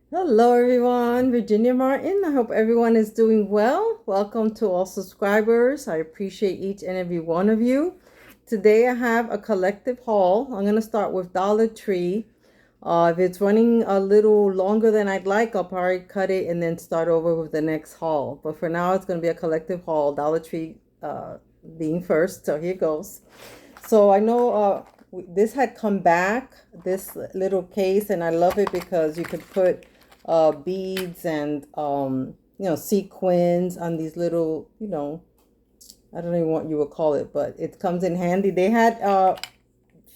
Hello, everyone. Virginia Martin. I hope everyone is doing well. Welcome to all subscribers. I appreciate each and every one of you. Today, I have a collective haul. I'm going to start with Dollar Tree. If it's running a little longer than I'd like, I'll probably cut it and then start over with the next haul. But for now, it's going to be a collective haul. Dollar Tree being first. So here goes. So I know this had come back, this little case, and I love it because you could put beads and sequins on these little, I don't know what you would call it, but it comes in handy. They had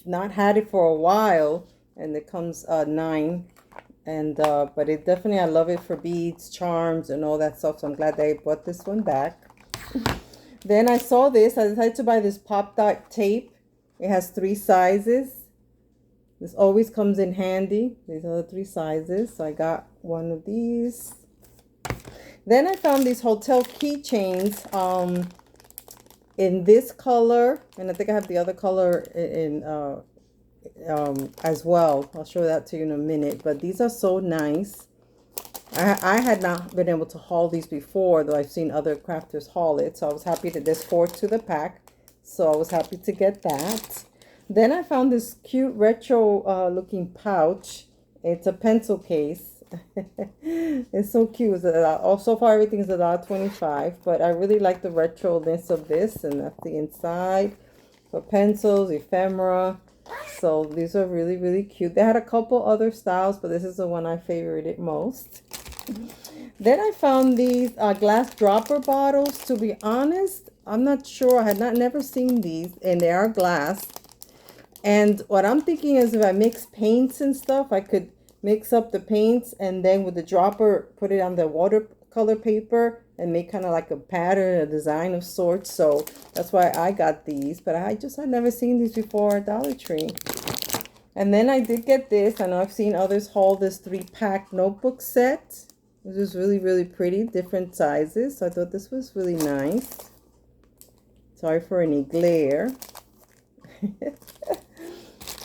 not had it for a while, and it comes nine, and but it definitely, I love it for beads, charms, and all that stuff. So I'm glad they brought this one back. Then I saw this. I decided to buy this pop dot tape. It has 3 sizes. This always comes in handy. These are the 3 sizes. So I got one of these. Then I found these hotel keychains in this color. And I think I have the other color in as well. I'll show that to you in a minute. But these are so nice. I had not been able to haul these before, though I've seen other crafters haul it. So I was happy that there's 4 to the pack. So I was happy to get that. Then I found this cute retro looking pouch. It's a pencil case. It's so cute. So far everything is $1.25, but I really like the retro-ness of this, and that's the inside for pencils, ephemera. So these are really, really cute. They had a couple other styles, but this is the one I favorited most. Then I found these glass dropper bottles. To be honest, I'm not sure. I had never seen these, and they are glass. And what I'm thinking is if I mix paints and stuff, I could mix up the paints and then with the dropper, put it on the watercolor paper and make kind of like a pattern, a design of sorts. So that's why I got these. But I just had never seen these before at Dollar Tree. And then I did get this. I know I've seen others haul this 3-pack notebook set. This is really, really pretty, different sizes. So I thought this was really nice. Sorry for any glare.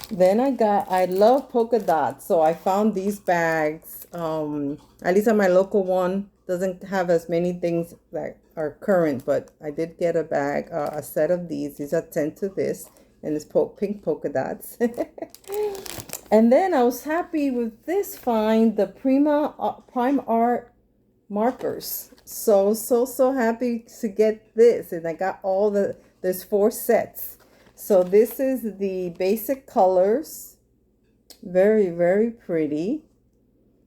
Then I love polka dots. So I found these bags. At least on my local one, doesn't have as many things that are current, but I did get a bag, a set of these. These are 10 to this, and it's pink polka dots. And then I was happy with this find, the Prime Art markers. So happy to get this. And I got there's 4 sets. So this is the basic colors. Very, very pretty.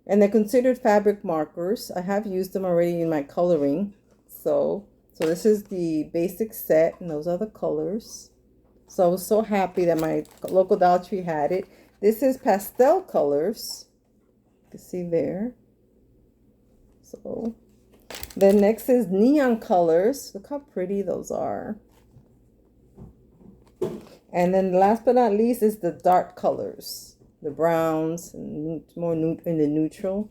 And they're considered fabric markers. I have used them already in my coloring. So this is the basic set, and those are the colors. So I was so happy that my local Dollar Tree had it. This is pastel colors. You can see there. So then next is neon colors. Look how pretty those are. And then last but not least is the dark colors, the browns, and more in the neutral.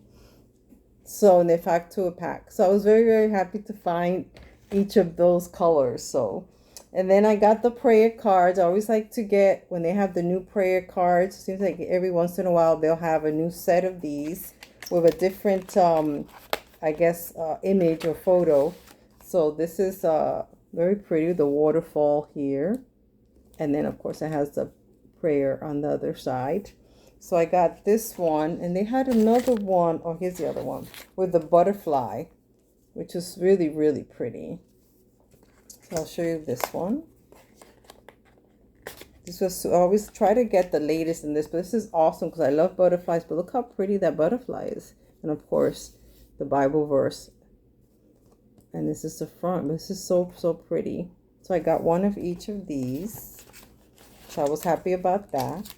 So, and they pack to a pack. So I was very, very happy to find each of those colors. So, and then I got the prayer cards. I always like to get, when they have the new prayer cards, it seems like every once in a while they'll have a new set of these with a different, I guess, image or photo. So this is very pretty, the waterfall here. And then, of course, it has the prayer on the other side. So I got this one. And they had another one. Oh, here's the other one. With the butterfly. Which is really, really pretty. So I'll show you this one. I always try to get the latest in this. But this is awesome because I love butterflies. But look how pretty that butterfly is. And, of course, the Bible verse. And this is the front. This is so, so pretty. So I got one of each of these. So I was happy about that.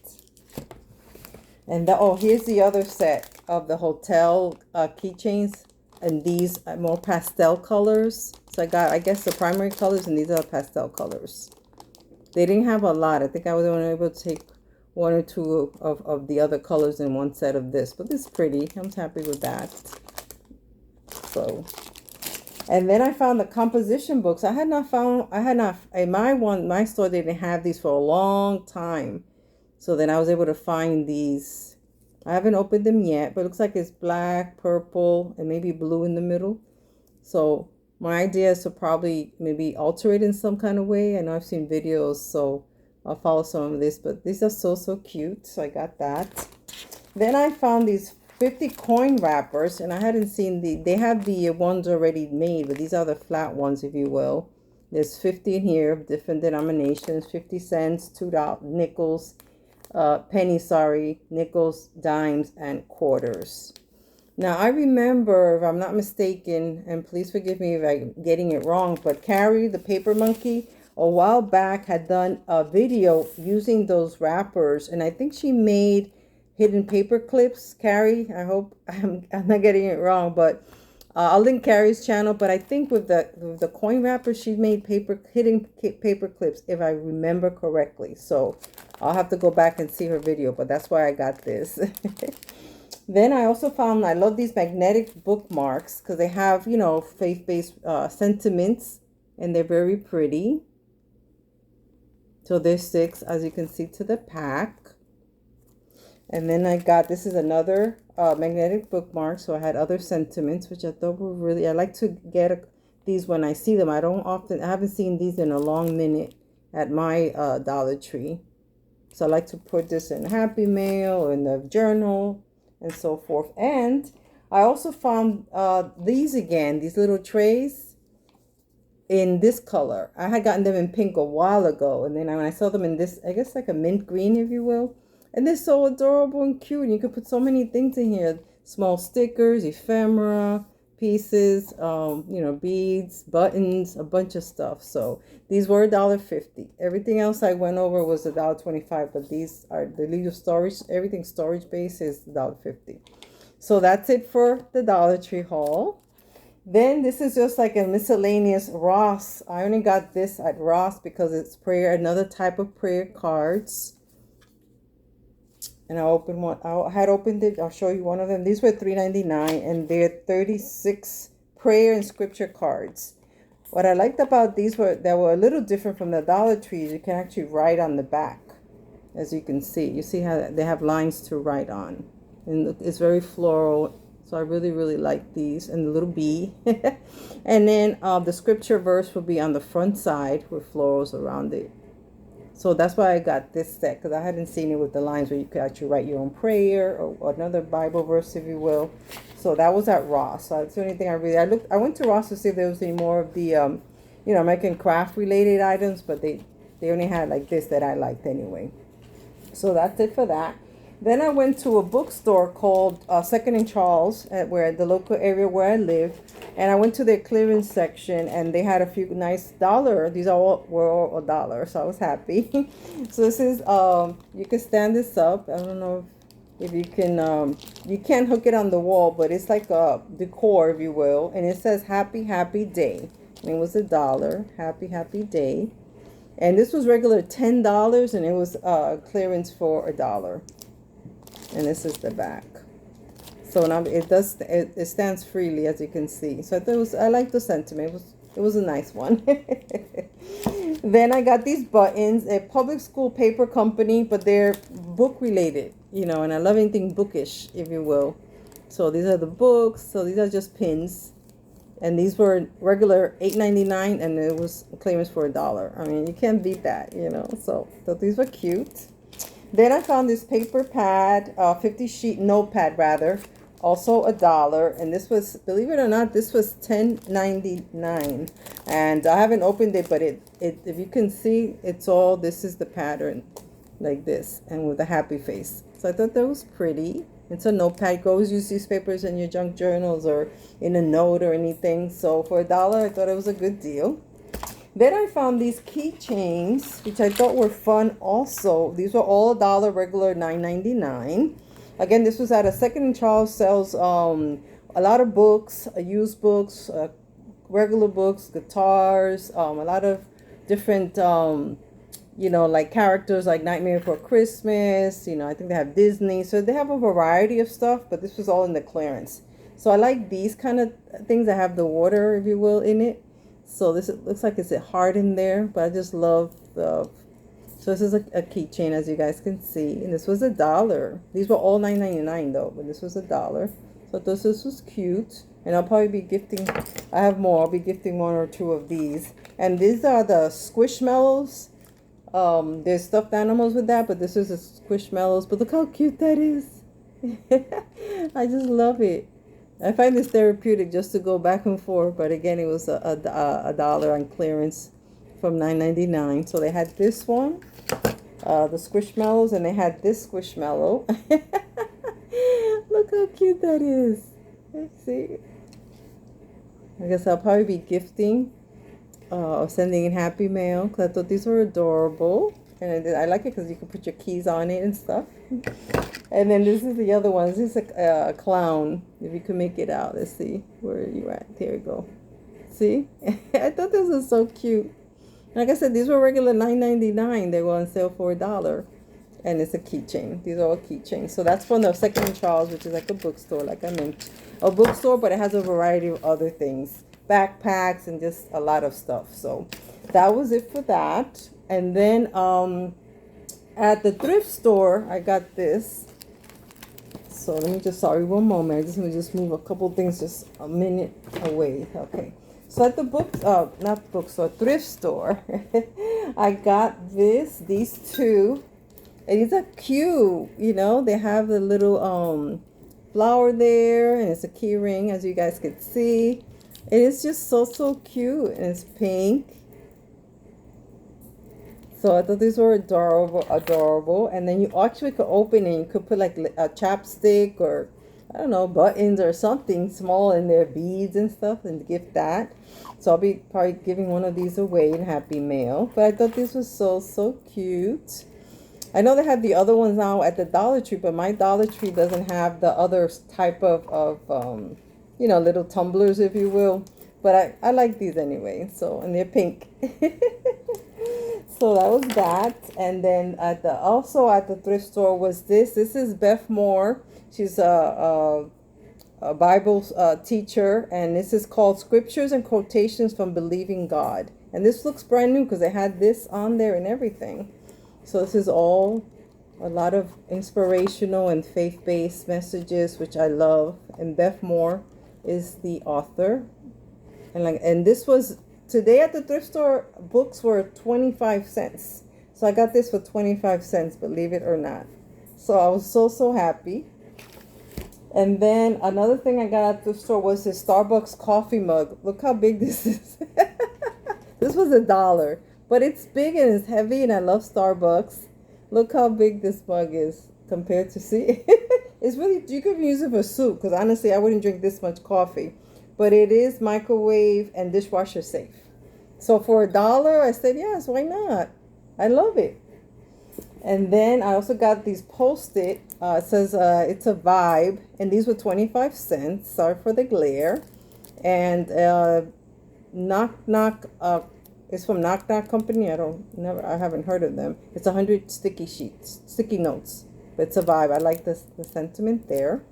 And here's the other set of the hotel keychains. And these are more pastel colors. So I got, I guess, the primary colors, and these are pastel colors. They didn't have a lot. I think I was only able to take 1 or 2 of the other colors in one set of this. But this is pretty. I'm happy with that. So... And then I found the composition books. In my store, they didn't have these for a long time. So then I was able to find these I haven't opened them yet, but it looks like it's black, purple, and maybe blue in the middle. So my idea is to probably maybe alter it in some kind of way. I know I've seen videos, so I'll follow some of this, but these are so, so cute. So I got that. Then I found these 50 coin wrappers, and I hadn't seen they have the ones already made, but these are the flat ones, if you will. There's 50 in here, different denominations, 50 cents, $2, nickels, pennies, sorry, nickels, dimes, and quarters. Now, I remember, if I'm not mistaken, and please forgive me if I'm getting it wrong, but Carrie, the paper monkey, a while back had done a video using those wrappers, and I think she made hidden paper clips. Carrie, I hope I'm not getting it wrong, but I'll link Carrie's channel. But I think with the coin wrapper, she made hidden paper clips, if I remember correctly. So I'll have to go back and see her video, but that's why I got this. Then I also found, I love these magnetic bookmarks because they have, you know, faith-based sentiments, and they're very pretty. So there's 6, as you can see, to the pack. And then I got, this is another magnetic bookmark. So I had other sentiments, which I thought were really, I like to get these when I see them. I haven't seen these in a long minute at my Dollar Tree. So I like to put this in Happy Mail or in the journal and so forth. And I also found these again, these little trays in this color. I had gotten them in pink a while ago, and then when I saw them in this, I guess like a mint green, if you will. And they're so adorable and cute. And you could put so many things in here. Small stickers, ephemera, pieces, you know, beads, buttons, a bunch of stuff. So these were $1.50. Everything else I went over was $1.25, but these are the little storage, everything storage base is $1.50. So that's it for the Dollar Tree haul. Then this is just like a miscellaneous Ross. I only got this at Ross because it's prayer, another type of prayer cards. And I opened one. I had opened it. I'll show you one of them. These were $3.99, and they're 36 prayer and scripture cards. What I liked about these that were a little different from the Dollar Tree. You can actually write on the back, as you can see. You see how they have lines to write on, and it's very floral. So I really, really like these, and the little bee. And then the scripture verse will be on the front side with florals around it. So that's why I got this set, because I hadn't seen it with the lines where you could actually write your own prayer or another Bible verse, if you will. So that was at Ross. So that's the only thing I went to Ross to see if there was any more of the, you know, American craft related items, but they only had like this that I liked anyway. So that's it for that. Then I went to a bookstore called Second and Charles, where the local area where I live, and I went to their clearance section, and they had a few nice $1. These were all $1, so I was happy. So this is you can stand this up. I don't know if you can. You can't hook it on the wall, but it's like a decor, if you will, and it says "Happy Happy Day." And it was $1. Happy Happy Day, and this was regular $10, and it was clearance for $1. And this is the back. So now it stands freely, as you can see. So I like the sentiment. It was a nice one. Then I got these buttons, a public school paper company, but they're book related, you know, and I love anything bookish, if you will. So these are the books. So these are just pins. And these were regular $8.99, and it was clearance for $1. I mean, you can't beat that, you know. So these were cute. Then I found this paper pad, 50 sheet notepad rather, also $1. And this was, believe it or not, this was $10.99. And I haven't opened it, but if you can see, this is the pattern, like this, and with a happy face. So I thought that was pretty. It's a notepad. Go use these papers in your junk journals or in a note or anything. So for $1, I thought it was a good deal. Then I found these keychains, which I thought were fun also. These were all $1, regular $9.99. Again, this was at a Second and Charles. Sells a lot of books, used books, regular books, guitars, a lot of different, you know, like characters like Nightmare Before Christmas. You know, I think they have Disney. So they have a variety of stuff, but this was all in the clearance. So I like these kind of things that have the water, if you will, in it. So this looks like it's hard in there, but I just love the So this is a keychain, as you guys can see, and this was $1. These were all $9.99 though, but this was $1. So this was cute, and I'll probably be gifting. I have more. I'll be gifting one or two of these, and these are the Squishmallows. There's stuffed animals with that, but this is a Squishmallows. But look how cute that is. I just love it. I find this therapeutic just to go back and forth. But again, it was a dollar on clearance from $9.99. So they had this one, the Squishmallows, and they had this Squishmallow. Look how cute that is. Let's see. I guess I'll probably be gifting or sending in Happy Mail because I thought these were adorable. And I like it because you can put your keys on it and stuff. And then this is the other one. This is a clown. If you can make it out. Let's see. Where are you at? There we go. See? I thought this was so cute. Like I said, these were regular $9.99. They were on sale for $1. And it's a keychain. These are all keychains. So that's from the Second and Charles, which is like a bookstore, like I mentioned. A bookstore, but it has a variety of other things. Backpacks and just a lot of stuff. So that was it for that. And then at the thrift store, I got this. So let me just, sorry, one moment. I just want to just move a couple things just a minute away. Okay. So at the not bookstore, thrift store, I got these two. And these are cute, you know. They have the little flower there, and it's a key ring, as you guys can see. It is just so cute, and it's pink. So I thought these were adorable. And then you actually could open it. You could put like a chapstick or, I don't know, buttons or something small in there, beads and stuff, and gift that. So I'll be probably giving one of these away in Happy Mail. But I thought this was so cute. I know they have the other ones now at the Dollar Tree, but my Dollar Tree doesn't have the other type of you know, little tumblers, if you will. But I like these anyway. So, and they're pink. So that was that. And then also at the thrift store was this. This is Beth Moore. She's a Bible teacher, and this is called Scriptures and Quotations from Believing God. And this looks brand new because they had this on there and everything. So this is all a lot of inspirational and faith-based messages, which I love. And Beth Moore is the author. And this was today at the thrift store. Books were 25 cents. So I got this for 25 cents, believe it or not. So I was so happy. And then another thing I got at the store was this Starbucks coffee mug. Look how big this is. This was $1. But it's big and it's heavy, and I love Starbucks. Look how big this mug is compared to, see? It's really, you could use it for soup, because honestly, I wouldn't drink this much coffee. But it is microwave and dishwasher safe. So for $1, I said, yes, why not? I love it. And then I also got these Post-it. It says it's a vibe, and these were 25 cents. Sorry for the glare. And Knock Knock, it's from Knock Knock Company. I haven't heard of them. It's 100 sticky notes. But it's a vibe. I like the sentiment there.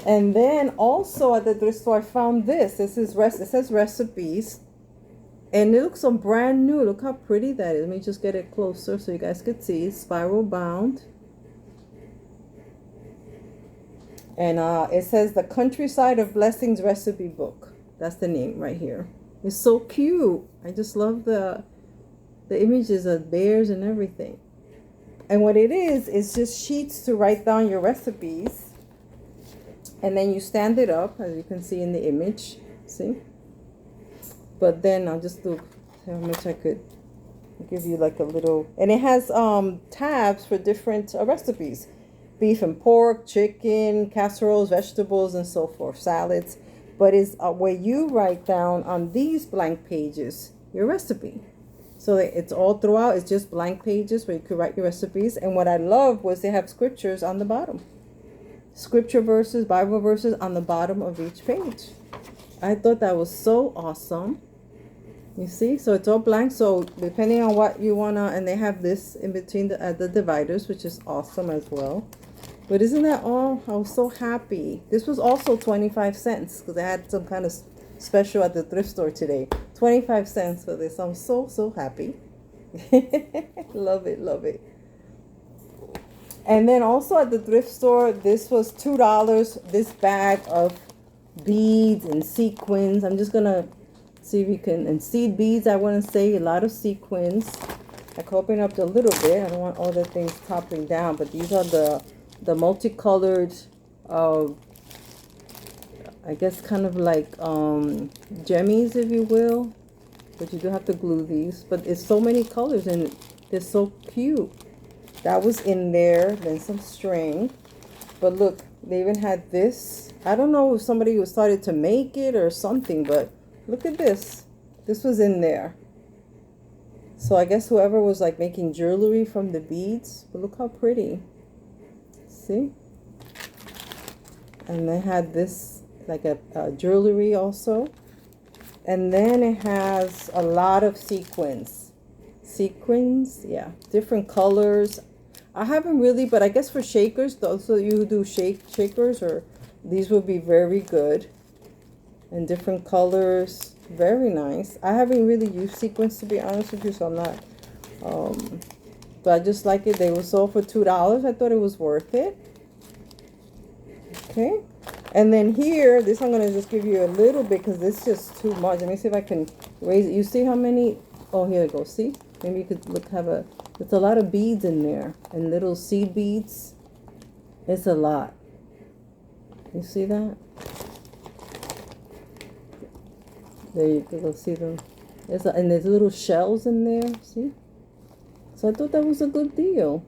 And then also at the thrift store, I found this. It says recipes. And it looks so brand new. Look how pretty that is. Let me just get it closer so you guys could see. Spiral bound. And it says the Countryside of Blessings recipe book. That's the name right here. It's so cute. I just love the images of bears and everything. And what it is just sheets to write down your recipes. And then you stand it up, as you can see in the image. See? But then I'll just do how much I could give you, like a little. And it has tabs for different recipes. Beef and pork, chicken, casseroles, vegetables, and so forth. Salads. But it's where you write down on these blank pages your recipe. So it's all throughout. It's just blank pages where you could write your recipes. And what I love was they have scriptures on the bottom. Scripture verses, Bible verses on the bottom of each page. I thought that was so awesome. You see? So it's all blank. So depending on what you want to, and they have this in between the dividers, which is awesome as well. But isn't that all? I was so happy. This was also 25 cents because I had some kind of special at the thrift store today. 25 cents for this. I'm so happy. Love it, love it. And then also at the thrift store, this was $2. This bag of beads and sequins. I'm just gonna see if you can, and seed beads, I want to say a lot of sequins. I can open up a little bit. I don't want all the things toppling down, but these are the multicolored, I guess kind of like jemmies, if you will. But you do have to glue these. But it's so many colors and they're so cute. That was in there. Then some string. But look, they even had this. I don't know if somebody was started to make it or something, but look at this. This was in there. So I guess whoever was like making jewelry from the beads. But look how pretty. See? And they had this like a jewelry also. And then it has a lot of sequins. Sequins, yeah. Different colors. I haven't really, but I guess for shakers, those of you who do shakers, or these would be very good. And different colors. Very nice. I haven't really used sequins, to be honest with you, so I'm not. But I just like it. They were sold for $2. I thought it was worth it. Okay. And then here, this I'm going to just give you a little bit because it's just too much. Let me see if I can raise it. You see how many? Oh, here it goes. See? Maybe you could look, it's a lot of beads in there. And little seed beads. It's a lot. You see that? There you go. See them. And there's little shells in there. See? So I thought that was a good deal.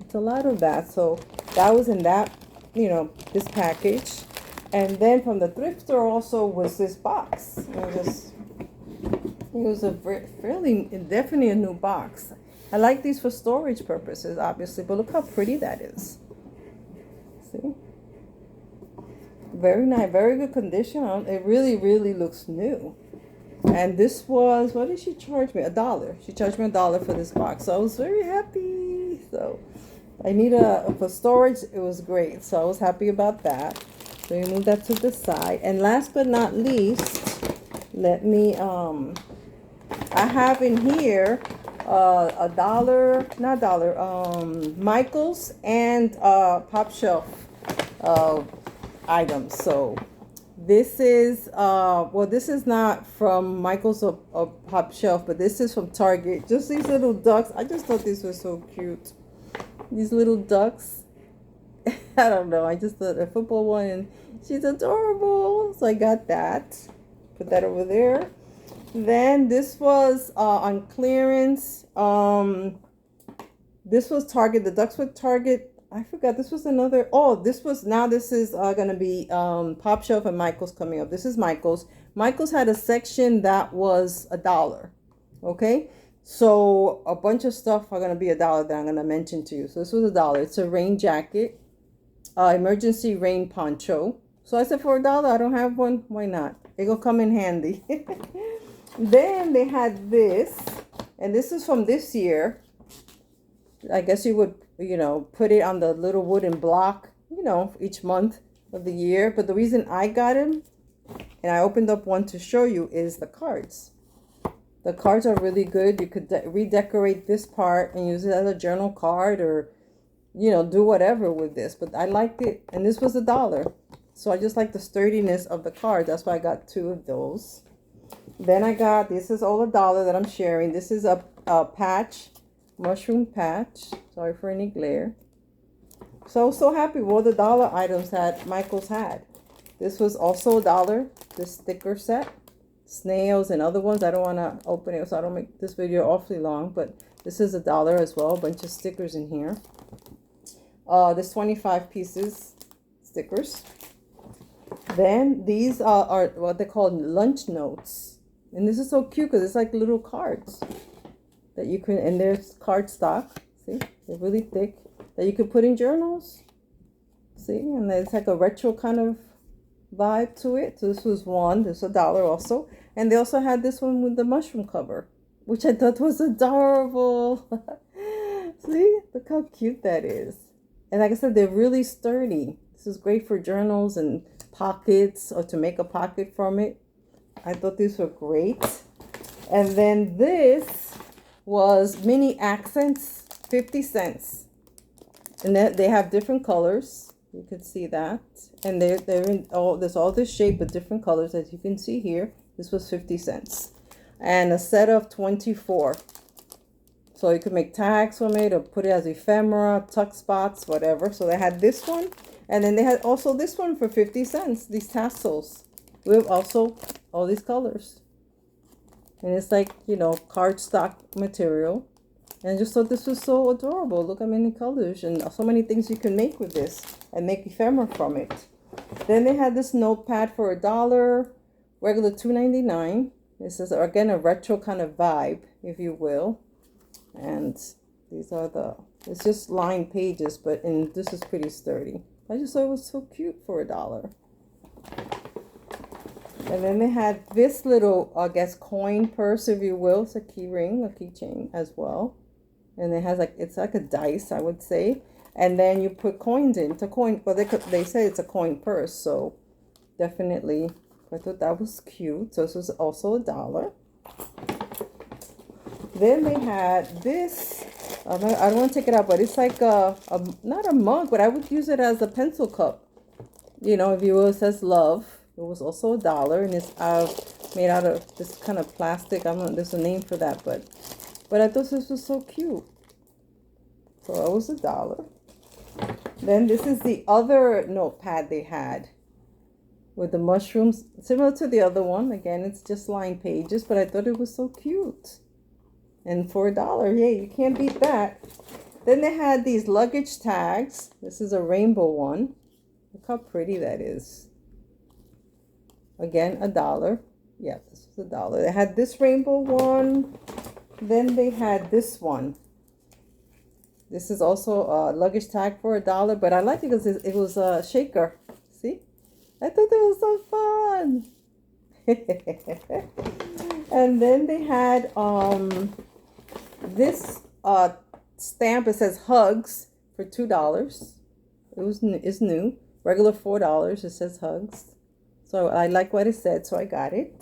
It's a lot of that. So that was in that, this package. And then from the thrift store also was this box. It was a definitely a new box. I like these for storage purposes, obviously, but look how pretty that is. See? Very nice, very good condition. It really, really looks new. And this was, what did she charge me? $1. She charged me $1 for this box. So I was very happy. So I need for storage, it was great. So I was happy about that. So you move that to the side. And last but not least, let me, I have in here Michaels and Pop Shelf items. So this is, this is not from Michaels or Pop Shelf, but this is from Target. Just these little ducks. I just thought these were so cute. These little ducks. I don't know. I just thought a football one, and she's adorable. So I got that. Put that over there. Then this was on clearance. This was Target. The ducks were Target. I forgot. This was another. Oh, this is going to be Pop Shelf and Michaels coming up. This is Michaels. Michaels had a section that was $1. Okay. So a bunch of stuff are going to be $1 that I'm going to mention to you. So this was $1. It's a rain jacket. Emergency rain poncho. So I said for $1, I don't have one. Why not? It'll come in handy. Then they had this, and this is from this year. I guess you would, put it on the little wooden block, each month of the year. But the reason I got him, and I opened up one to show you, is the cards. The cards are really good. You could redecorate this part and use it as a journal card, or do whatever with this. But I liked it, and this was $1. So I just like the sturdiness of the card. That's why I got 2 of those. Then I got, this is all $1 that I'm sharing. This is a patch, mushroom patch. Sorry for any glare. So happy with all the $1 items that Michaels had. This was also $1, this sticker set. Snails and other ones. I don't want to open it, so I don't make this video awfully long. But this is $1 as well. A bunch of stickers in here. There's 25 pieces stickers. Then these are what they call lunch notes. And this is so cute because it's like little cards that you can, and there's cardstock. See, they're really thick that you could put in journals. See, and it's like a retro kind of vibe to it. So this was one. This is $1 also. And they also had this one with the mushroom cover, which I thought was adorable. See, look how cute that is. And like I said, they're really sturdy. This is great for journals and pockets, or to make a pocket from it. I thought these were great. And then this was mini accents, 50 cents. And then they have different colors. You can see that. And they're in there's all this shape with different colors, as you can see here. This was 50 cents. And a set of 24. So you could make tags from it or put it as ephemera, tuck spots, whatever. So they had this one. And then they had also this one for 50 cents. These tassels. With also all these colors. And it's like, you know, cardstock material. And I just thought this was so adorable. Look how many colors and so many things you can make with this and make ephemera from it. Then they had this notepad for $1, regular $2.99. This is again a retro kind of vibe, if you will. And these are it's just lined pages, but this is pretty sturdy. I just thought it was so cute for $1. And then they had this little, I guess, coin purse, if you will. It's a key ring, a keychain as well. And it has it's like a dice, I would say. And then you put coins in. It's a coin, well, they say it's a coin purse, so definitely. I thought that was cute. So this was also $1. Then they had this. I don't want to take it out, but it's like not a mug, but I would use it as a pencil cup. You know, if you will, it says love. It was also $1, and it's made out of this kind of plastic. I don't know, there's a name for that, but I thought this was so cute. So it was $1. Then this is the other notepad they had with the mushrooms, similar to the other one. Again, it's just lined pages, but I thought it was so cute. And for $1, yeah, you can't beat that. Then they had these luggage tags. This is a rainbow one. Look how pretty that is. Again, $1. Yeah, this was $1. They had this rainbow one. Then they had this one. This is also a luggage tag for $1, but I like it because it was a shaker. See? I thought that was so fun. And then they had this stamp. It says hugs for $2. It's new. Regular $4. It says hugs. So I like what it said, so I got it.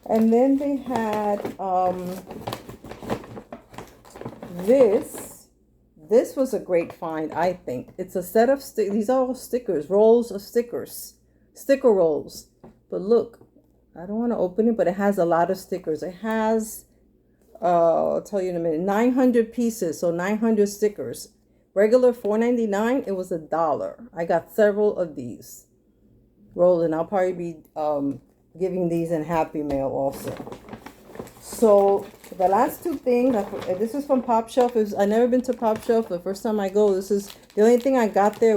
And then they had this. This was a great find, I think. It's a set of these are all stickers, rolls of stickers, sticker rolls. But look, I don't want to open it, but it has a lot of stickers. It has, I'll tell you in a minute, 900 pieces, so 900 stickers. Regular $4.99. It was $1. I got several of these rolled, and I'll probably be giving these in Happy Mail also. So the last two things, this is from Pop Shelf. I've never been to Pop Shelf. The first time I go, this is the only thing I got there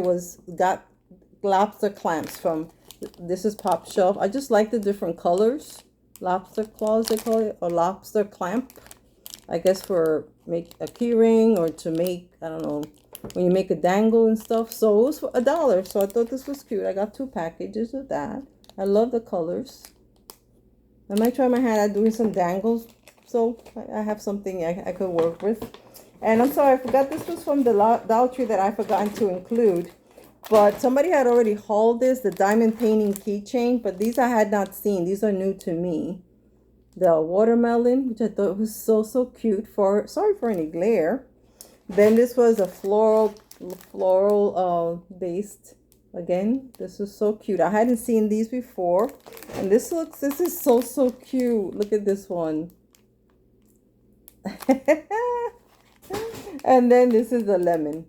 got lobster clamps from. This is Pop Shelf. I just like the different colors. Lobster claws, they call it, or lobster clamp. I guess for make a key ring or to make, I don't know, when you make a dangle and stuff. So it was for $1. So I thought this was cute. I got 2 packages of that. I love the colors. I might try my hand at doing some dangles. So I have something I could work with. And I'm sorry, I forgot this was from the Dollar Tree that I forgot to include. But somebody had already hauled this, the diamond painting keychain. But these I had not seen. These are new to me. The watermelon, which I thought was so cute. Sorry for any glare. Then this was a floral based. Again, this is so cute. I hadn't seen these before. And this is so cute. Look at this one. And then this is the lemon.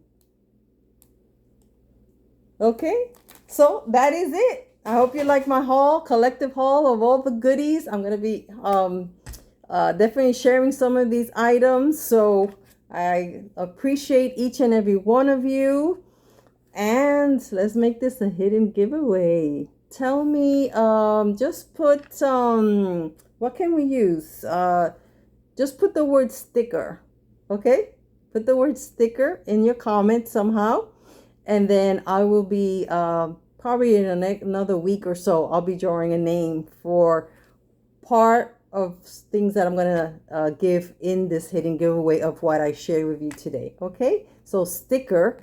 Okay, so that is it. I hope you like my haul, collective haul of all the goodies. I'm going to be definitely sharing some of these items. So I appreciate each and every one of you. And let's make this a hidden giveaway. Tell me, just put, what can we use? Just put the word sticker, okay? Put the word sticker in your comment somehow. And then I will be, probably in another week or so, I'll be drawing a name for part of things that I'm going to give in this hidden giveaway of what I shared with you today, okay? So sticker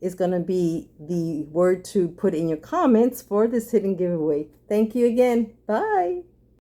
is going to be the word to put in your comments for this hidden giveaway. Thank you again. Bye.